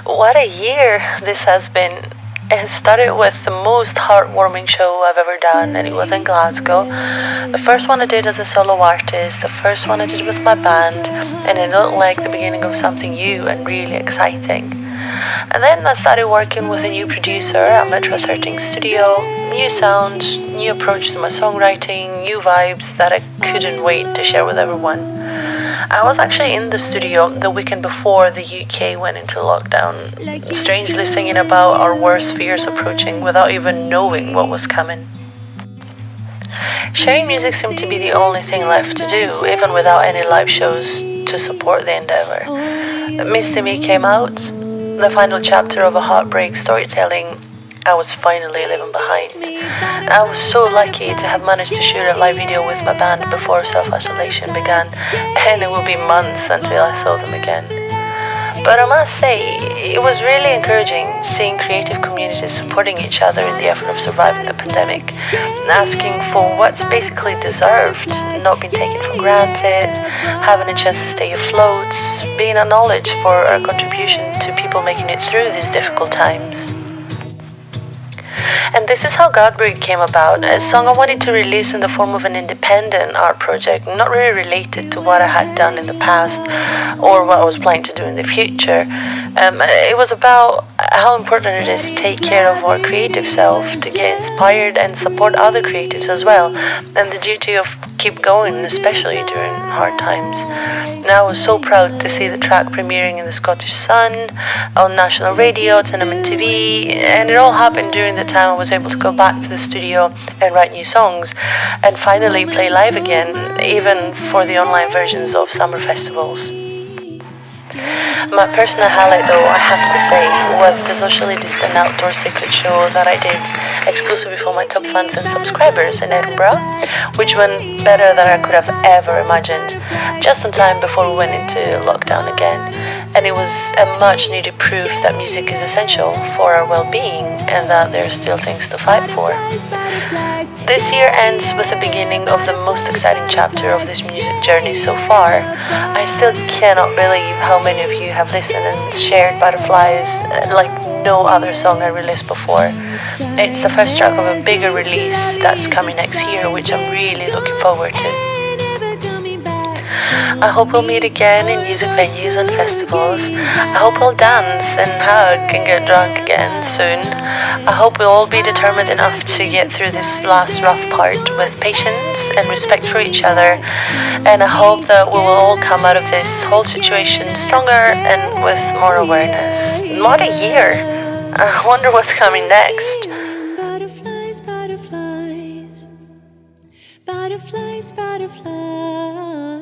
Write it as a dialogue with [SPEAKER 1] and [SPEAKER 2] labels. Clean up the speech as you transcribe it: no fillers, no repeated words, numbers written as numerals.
[SPEAKER 1] What a year this has been. It started with the most heartwarming show I've ever done, and it was in Glasgow. The first one I did as a solo artist, the first one I did with my band, and it looked like the beginning of something new and really exciting. And then I started working with a new producer at Metro 13 Studio, new sounds, new approach to my songwriting, new vibes that I couldn't wait to share with everyone. I was actually in the studio the weekend before the UK went into lockdown, strangely singing about our worst fears approaching without even knowing what was coming. Sharing music seemed to be the only thing left to do, even without any live shows to support the endeavour. Misty Me came out, the final chapter of a heartbreak storytelling I was finally leaving behind. I was so lucky to have managed to shoot a live video with my band before self-isolation began, and it would be months until I saw them again. But I must say, it was really encouraging seeing creative communities supporting each other in the effort of surviving the pandemic, asking for what's basically deserved, not being taken for granted, having a chance to stay afloat, being acknowledged for our contribution to people making it through these difficult times. And this is how Heartbreak came about, a song I wanted to release in the form of an independent art project, not really related to what I had done in the past or what I was planning to do in the future. It was about how important it is to take care of our creative self, to get inspired and support other creatives as well, and the duty of keep going, especially during hard times. Now I was so proud to see the track premiering in the Scottish Sun, on national radio, Tenement TV, and it all happened during the time I was able to go back to the studio and write new songs, and finally play live again, even for the online versions of summer festivals. My personal highlight, though, I have to say, was the socially distant outdoor secret show that I did exclusively for my top fans and subscribers in Edinburgh, which went better than I could have ever imagined, just in time before we went into lockdown again. And it was a much needed proof that music is essential for our well-being and that there are still things to fight for. This year ends with the beginning of the most exciting chapter of this music journey so far. I still cannot believe how many of you have listened and shared Butterflies like no other song I released before. It's the first track of a bigger release that's coming next year, which I'm really looking forward to. I hope we'll meet again in music venues and festivals. I hope we'll dance and hug and get drunk again soon. I hope we'll all be determined enough to get through this last rough part with patience and respect for each other. And I hope that we will all come out of this whole situation stronger and with more awareness. What a year! I wonder what's coming next.
[SPEAKER 2] Butterflies, butterflies, butterflies, butterflies.